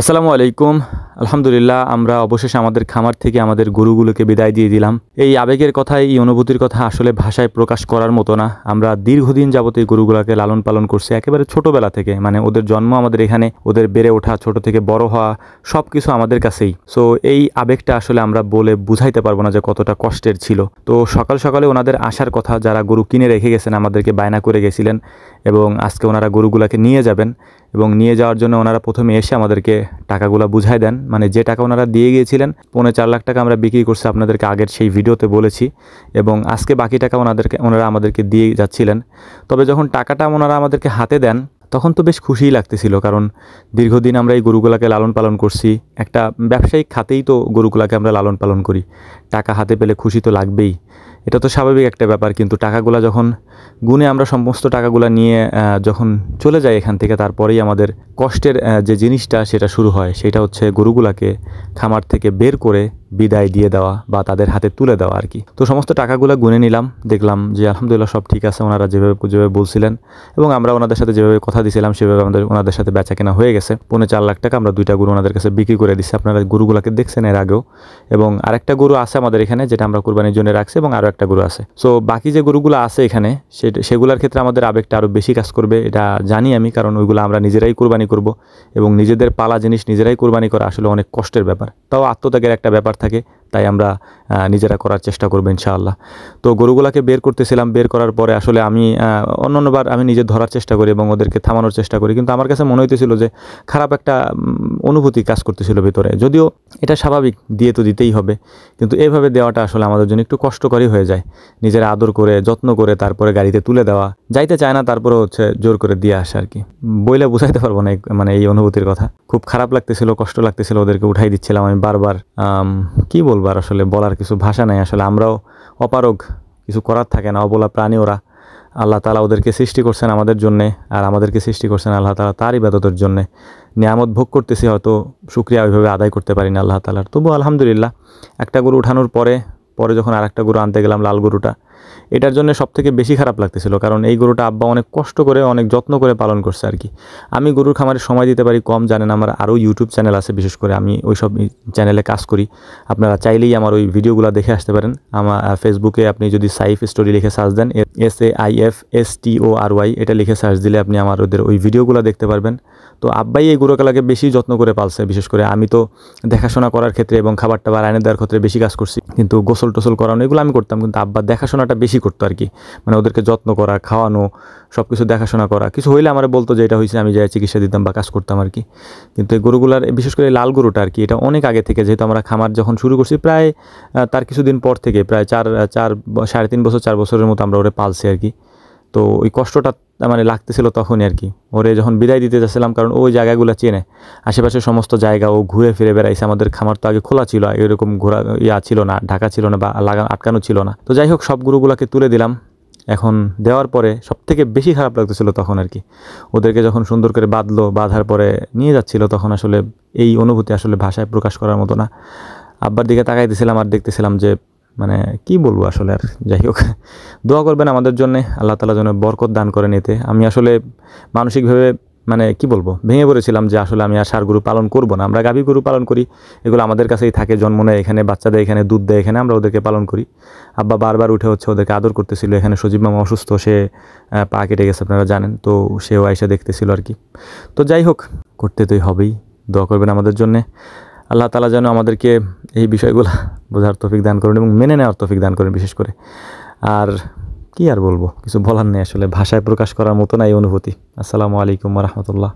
আসসালামু আলাইকুম। আলহামদুলিল্লাহ, আমরা অবশেষে আমাদের খামার থেকে আমাদের গরুগুলোকে বিদায় দিয়ে দিলাম। এই আবেগের কথা, এই অনুভূতির কথা আসলে ভাষায় প্রকাশ করার মতো না। আমরা দীর্ঘদিন যাবত এই গরুগুলোকে লালন পালন করছি, একেবারে ছোটোবেলা থেকে, মানে ওদের জন্ম আমাদের এখানে, ওদের বেড়ে ওঠা, ছোট থেকে বড় হওয়া, সব কিছু আমাদের কাছেই। সো এই আবেগটা আসলে আমরা বলে বুঝাইতে পারবো না যে কতটা কষ্টের ছিল। তো সকাল সকালে ওনাদের আসার কথা, যারা গরু কিনে রেখে গেছেন, আমাদেরকে বায়না করে গেছিলেন এবং আজকে ওনারা গরুগুলোকে নিয়ে যাবেন এবং নিয়ে যাওয়ার জন্য ওনারা প্রথমে এসে আমাদেরকে টাকাগুলো বুঝাই দেন। মানে যে টাকা ওনারা দিয়ে গিয়েছিলেন, 4.5 লাখ টাকা আমরা বিক্রি করছি, আপনাদেরকে আগের সেই ভিডিওতে বলেছি, এবং আজকে বাকি টাকা ওনারা আমাদেরকে দিয়ে যাচ্ছিলেন। তবে যখন টাকাটা ওনারা আমাদেরকে হাতে দেন, তখন তো বেশ খুশিই লাগতেছিল, কারণ দীর্ঘদিন আমরা এই গরুগুলাকে লালন পালন করছি। একটা ব্যবসায়িক খাতেই তো গরুগুলাকে আমরা লালন পালন করি, টাকা হাতে পেলে খুশি তো লাগবেই, এটা তো স্বাভাবিক একটা ব্যাপার। কিন্তু টাকাগুলা যখন গুনে আমরা সমস্ত টাকাগুলা নিয়ে যখন চলে যাই এখান থেকে, তারপরেই আমাদের কষ্টের যে জিনিসটা সেটা শুরু হয়। সেটা হচ্ছে গরুগুলাকে খামার থেকে বের করে বিদায় দিয়ে দেওয়া বা তাদের হাতে তুলে দেওয়া আর কি। তো সমস্ত টাকাগুলো গুনে নিলাম, দেখলাম যে আলহামদুলিল্লাহ সব ঠিক আছে, ওনারা যেভাবে বলছিলেন এবং আমরা ওনাদের সাথে যেভাবে কথা দিয়েছিলাম সেভাবে ওনাদের সাথে বেচা কেনা হয়ে গেছে। 4.5 লাখ টাকা আমরা 2টা গরু ওনাদের কাছে বিক্রি করে দিচ্ছি। আপনারা গরুগুলাকে দেখছেন এর আগেও, এবং আরেকটা গরু আছে আমাদের এখানে যেটা আমরা কুরবানির জন্য রাখছি, এবং আরও একটা গরু আছে। সো বাকি যে গরুগুলো আছে এখানে, সেগুলোর ক্ষেত্রে আমাদের আবেগটা আরও বেশি কাজ করবে, এটা জানি আমি, কারণ ওইগুলো আমরা নিজেরাই কুরবানি করব, এবং নিজেদের পালা জিনিস নিজেরাই কুরবানি করা আসলে অনেক কষ্টের ব্যাপার। তাও আত্মত্যাগের একটা ব্যাপার থাকে, তাই আমরা নিজেরা করার চেষ্টা করবো ইনশাআল্লাহ। তো গরুগুলাকে বের করতেছিলাম, বের করার পরে আসলে আমি অন্যান্যবার আমি নিজে ধরার চেষ্টা করি এবং ওদেরকে থামানোর চেষ্টা করি, কিন্তু আমার কাছে মনে হইতেছিল যে খারাপ একটা অনুভূতি কাজ করতেছিল ভিতরে। যদিও এটা স্বাভাবিক, দিয়ে তো দিতেই হবে, কিন্তু এইভাবে দেওয়াটা আসলে আমাদের জন্য একটু কষ্টকরই হয়ে যায়। নিজেরা আদর করে যত্ন করে তারপরে গাড়িতে তুলে দেওয়া, যাইতে চায় না, তারপরে হচ্ছে জোর করে দিয়ে আসা আর কি। বইলে বুঝাইতে পারবো না মানে এই অনুভূতির কথা। খুব খারাপ লাগতেছিল, কষ্ট লাগতেছিল, ওদেরকে উঠাই দিচ্ছিলাম আমি বারবার। কি বলবো আর, আসলে বলার কিছু ভাষা নাই। আসলে আমরাও অপারগ, কিছু করার থাকে না, অবলা প্রাণী ওরা। আল্লাহ তাআলা ওদেরকে সৃষ্টি করছেন আমাদের জন্যে, আর আমাদেরকে সৃষ্টি করছেন আল্লাহ তাআলা তার ইবাদতের জন্যে। নিয়ামত ভোগ করতেছি, হয়তো শুকরিয়া ওইভাবে আদায় করতে পারি না আল্লাহ তাআলার, তবু আলহামদুলিল্লাহ। একটা গরু উঠানোর পরে যখন আরেকটা গরু আনতে গেলাম, লাল গরুটা, এটার জন্য সবথেকে বেশি খারাপ লাগতেছিল, কারণ এই গরুটা আব্বা অনেক কষ্ট করে, অনেক যত্ন করে পালন করছে আর কি। আমি গরুর খামারে সময় দিতে পারি কম, জানেন। আমার আরও ইউটিউব চ্যানেল আছে, বিশেষ করে আমি ওই সব চ্যানেলে কাজ করি। আপনারা চাইলেই আমার ওই ভিডিওগুলো দেখে আসতে পারেন। আমার ফেসবুকে আপনি যদি সাইফ স্টোরি লিখে সার্চ দেন, SAIFSTORY, এটা লিখে সার্চ দিলে আপনি আমার ওই ভিডিওগুলো দেখতে পারবেন। তো আব্বাই এই গরুগুলাকে বেশি যত্ন করে পালছে, বিশেষ করে আমি তো দেখাশোনা করার ক্ষেত্রে এবং খাবার টাবার এনে দেওয়ার ক্ষেত্রে বেশি কাজ করছি, কিন্তু গোসল টোসল করানো এগুলো আমি করতাম, কিন্তু আব্বা দেখাশোনাটা বেশি করতো আর কি। মানে ওদেরকে যত্ন করা, খাওয়ানো, সব কিছু দেখাশোনা করা। কিছু হইলে আমার বলতো যে এটা হয়েছে, আমি যাই চিকিৎসা দিতাম বা কাজ করতাম আর কি। কিন্তু এই গরুগুলার, বিশেষ করে লাল গরুটা আর কি, এটা অনেক আগে থেকে, যেহেতু আমরা খামার যখন শুরু করছি প্রায় তার কিছুদিন পর থেকে, প্রায় 3.5 বছর 4 বছরের মতো আমরা ওরে পালছি আর কি। তো ওই কষ্টটা মানে লাগতেছিল তখনই আর কি, ওরে যখন বিদায় দিতে যাচ্ছিলাম, কারণ ওই জায়গাগুলো চেনে, আশেপাশের সমস্ত জায়গা ও ঘুরে ফিরে বেড়াইছে। আমাদের খামার তো আগে খোলা ছিল, এরকম ঘোরা ছিল না, ঢাকা ছিল না বা আটকানো ছিল না। তো যাই হোক, সব গরুগুলাকে তুলে দিলাম। এখন দেওয়ার পরে সবথেকে বেশি খারাপ লাগতেছিল তখন আর কি, ওদেরকে যখন সুন্দর করে বাঁধার পরে নিয়ে যাচ্ছিল, তখন আসলে এই অনুভূতি আসলে ভাষায় প্রকাশ করার মতো না। আব্বার দিকে তাকাইতেছিলাম আর দেখতেছিলাম যে মানে কি বলবো আসলে। আর যাই হোক, দোয়া করবেন আমাদের জন্যে, আল্লাহ তাআলা যেন বরকত দান করেন এতে। আমি আসলে মানসিকভাবে মানে কি বলবো, ভেঙে পড়েছিলাম যে আসলে আমি আর ষাঁড় গরু পালন করবো না। আমরা গাভী গরু পালন করি, এগুলো আমাদের কাছেই থাকে, জন্ম নেয় এখানে, বাচ্চা দেয় এখানে, দুধ দেয় এখানে, আমরা ওদেরকে পালন করি। আব্বা বারবার উঠে হচ্ছে ওদেরকে আদর করতেছিল। এখানে সজীব মামা অসুস্থ, সে পা কেটে গেছে, আপনারা জানেন, তো সেও আইসা দেখতেছিল আর কি। তো যাই হোক, করতে তোই হবেই, দোয়া করবেন আমাদের জন্যে। আল্লাহ তাআলা যেন আমাদেরকে এই বিষয়গুলো বোঝার তৌফিক দান করেন এবং মেনে নেওয়ার তৌফিক দান করেন বিশেষ করে। আর কি আর বলবো, কিছু বলার নেই আসলে, ভাষায় প্রকাশ করার মতো না এই অনুভূতি। আসসালামু আলাইকুম ওয়া রাহমাতুল্লাহ।